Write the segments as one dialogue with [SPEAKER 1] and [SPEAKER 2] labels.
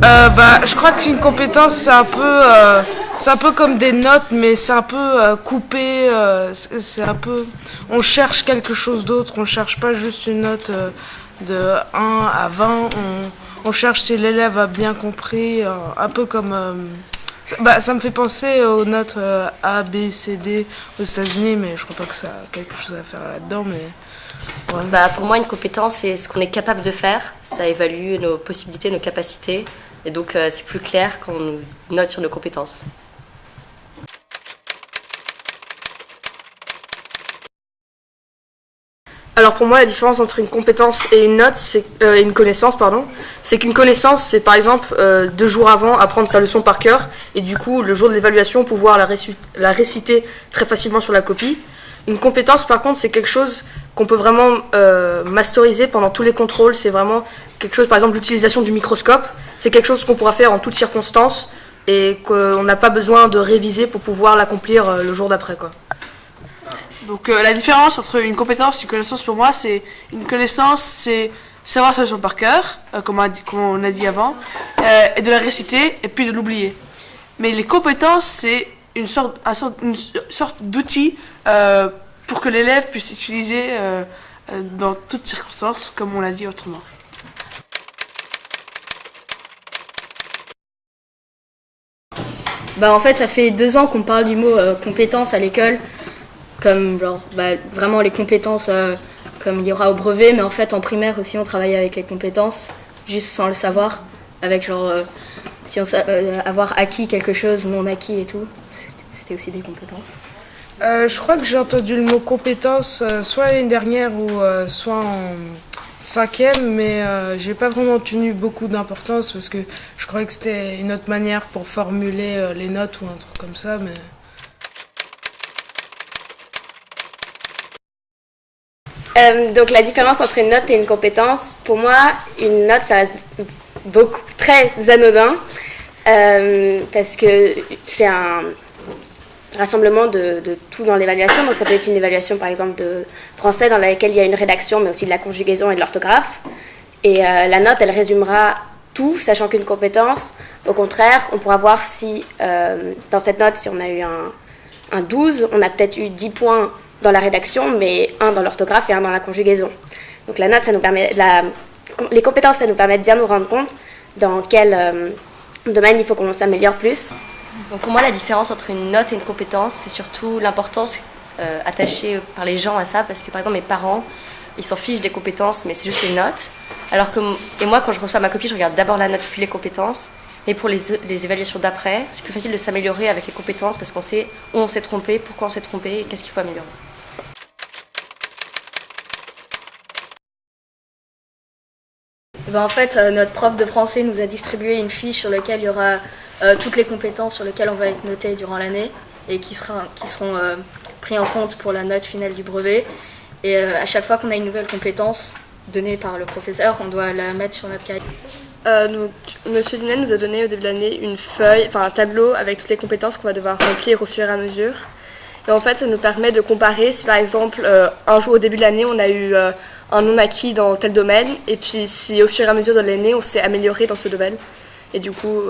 [SPEAKER 1] Je crois qu'une compétence, c'est un peu comme des notes, mais c'est un peu coupé. C'est un peu, on cherche quelque chose d'autre. On cherche pas juste une note de 1 à 20. On cherche si l'élève a bien compris. Un peu comme, ça me fait penser aux notes A, B, C, D aux États-Unis, mais je crois pas que ça a quelque chose à faire là-dedans. Mais ouais.
[SPEAKER 2] Pour moi, une compétence, c'est ce qu'on est capable de faire. Ça évalue nos possibilités, nos capacités. Et donc, c'est plus clair quand on nous note sur nos compétences.
[SPEAKER 3] Alors pour moi, la différence entre une compétence et une note, et une connaissance, pardon, c'est qu'une connaissance, c'est par exemple 2 jours avant apprendre sa leçon par cœur, et du coup, le jour de l'évaluation, pouvoir la réciter très facilement sur la copie. Une compétence, par contre, c'est quelque chose qu'on peut vraiment masteriser pendant tous les contrôles. C'est vraiment quelque chose, par exemple, l'utilisation du microscope. C'est quelque chose qu'on pourra faire en toutes circonstances et qu'on n'a pas besoin de réviser pour pouvoir l'accomplir le jour d'après, quoi.
[SPEAKER 4] Donc la différence entre une compétence et une connaissance pour moi, c'est une connaissance, c'est savoir sa leçon par cœur, comme on a dit avant, et de la réciter et puis de l'oublier. Mais les compétences, c'est une sorte d'outil pour que l'élève puisse utiliser dans toutes circonstances, comme on l'a dit autrement.
[SPEAKER 5] En fait, ça fait 2 ans qu'on parle du mot compétence à l'école, comme vraiment les compétences comme il y aura au brevet, mais en fait en primaire aussi on travaille avec les compétences, juste sans le savoir, avec avoir acquis quelque chose, non acquis et tout, c'était aussi des compétences.
[SPEAKER 1] Je crois que j'ai entendu le mot compétence soit l'année dernière ou soit en 5e, mais j'ai pas vraiment tenu beaucoup d'importance parce que je croyais que c'était une autre manière pour formuler les notes ou un truc comme ça, mais...
[SPEAKER 6] Donc la différence entre une note et une compétence, pour moi, une note, ça reste très anodin, parce que c'est un rassemblement de tout dans l'évaluation. Donc ça peut être une évaluation, par exemple, de français dans laquelle il y a une rédaction, mais aussi de la conjugaison et de l'orthographe. Et la note, elle résumera tout, sachant qu'une compétence, au contraire, on pourra voir si, dans cette note, si on a eu un 12, on a peut-être eu 10 points dans la rédaction, mais 1 dans l'orthographe et 1 dans la conjugaison. Donc la note, ça nous permet, les compétences, ça nous permet de bien nous rendre compte dans quel domaine il faut qu'on s'améliore plus.
[SPEAKER 2] Donc pour moi, la différence entre une note et une compétence, c'est surtout l'importance attachée par les gens à ça, parce que par exemple mes parents, ils s'en fichent des compétences, mais c'est juste les notes. Et moi, quand je reçois ma copie, je regarde d'abord la note puis les compétences. Mais pour les évaluations d'après, c'est plus facile de s'améliorer avec les compétences parce qu'on sait où on s'est trompé, pourquoi on s'est trompé et qu'est-ce qu'il faut améliorer.
[SPEAKER 5] En fait, notre prof de français nous a distribué une fiche sur laquelle il y aura toutes les compétences sur lesquelles on va être noté durant l'année et qui seront pris en compte pour la note finale du brevet. Et à chaque fois qu'on a une nouvelle compétence donnée par le professeur, on doit la mettre sur notre cahier.
[SPEAKER 3] Donc, Monsieur Dinet nous a donné au début de l'année une feuille, un tableau avec toutes les compétences qu'on va devoir remplir au fur et à mesure. Et en fait, ça nous permet de comparer si par exemple, un jour au début de l'année, on a eu un non acquis dans tel domaine, et puis si au fur et à mesure de l'année, on s'est amélioré dans ce domaine. Et du coup,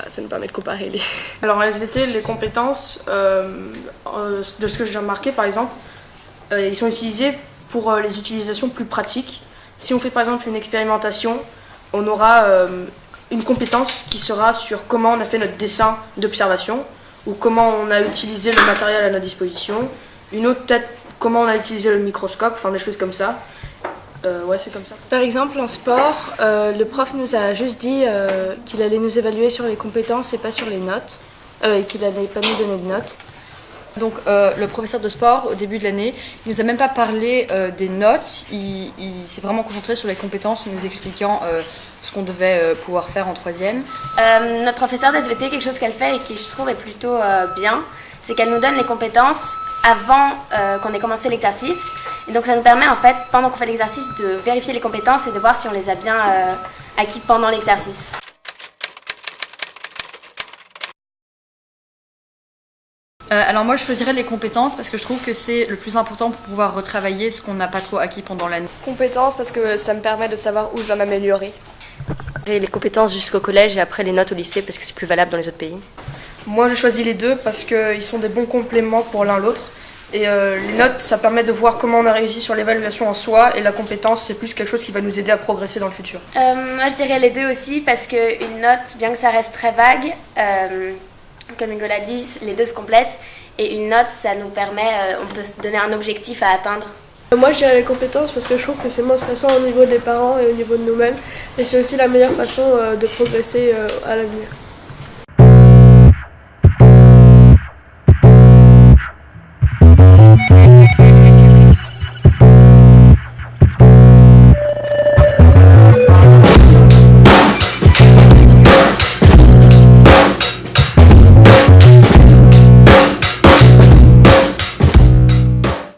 [SPEAKER 3] ça nous permet de comparer les...
[SPEAKER 4] Alors en SVT, les compétences, de ce que j'ai remarqué par exemple, ils sont utilisés pour les utilisations plus pratiques. Si on fait par exemple une expérimentation, on aura une compétence qui sera sur comment on a fait notre dessin d'observation ou comment on a utilisé le matériel à notre disposition. Une autre peut-être comment on a utilisé le microscope, enfin des choses comme ça. Ouais, c'est comme ça.
[SPEAKER 3] Par exemple, en sport, le prof nous a juste dit qu'il allait nous évaluer sur les compétences et pas sur les notes, et qu'il n'allait pas nous donner de notes.
[SPEAKER 7] Donc le professeur de sport, au début de l'année, il nous a même pas parlé des notes, il s'est vraiment concentré sur les compétences, en nous expliquant ce qu'on devait pouvoir faire en 3e.
[SPEAKER 6] Notre professeur d'SVT, quelque chose qu'elle fait et qui je trouve est plutôt bien, c'est qu'elle nous donne les compétences avant qu'on ait commencé l'exercice. Et donc ça nous permet en fait, pendant qu'on fait l'exercice, de vérifier les compétences et de voir si on les a bien acquis pendant l'exercice.
[SPEAKER 7] Alors moi je choisirais les compétences parce que je trouve que c'est le plus important pour pouvoir retravailler ce qu'on n'a pas trop acquis pendant l'année.
[SPEAKER 3] Compétences parce que ça me permet de savoir où je dois m'améliorer.
[SPEAKER 2] les compétences jusqu'au collège et après les notes au lycée parce que c'est plus valable dans les autres pays.
[SPEAKER 4] Moi, je choisis les deux parce qu'ils sont des bons compléments pour l'un l'autre. Et les notes, ça permet de voir comment on a réussi sur l'évaluation en soi, et la compétence, c'est plus quelque chose qui va nous aider à progresser dans le futur.
[SPEAKER 6] Moi, je dirais les deux aussi, parce qu'une note, bien que ça reste très vague, comme Hugo l'a dit, les deux se complètent. Et une note, ça nous permet, on peut se donner un objectif à atteindre.
[SPEAKER 8] Moi, je dirais les compétences parce que je trouve que c'est moins stressant au niveau des parents et au niveau de nous-mêmes. Et c'est aussi la meilleure façon de progresser à l'avenir.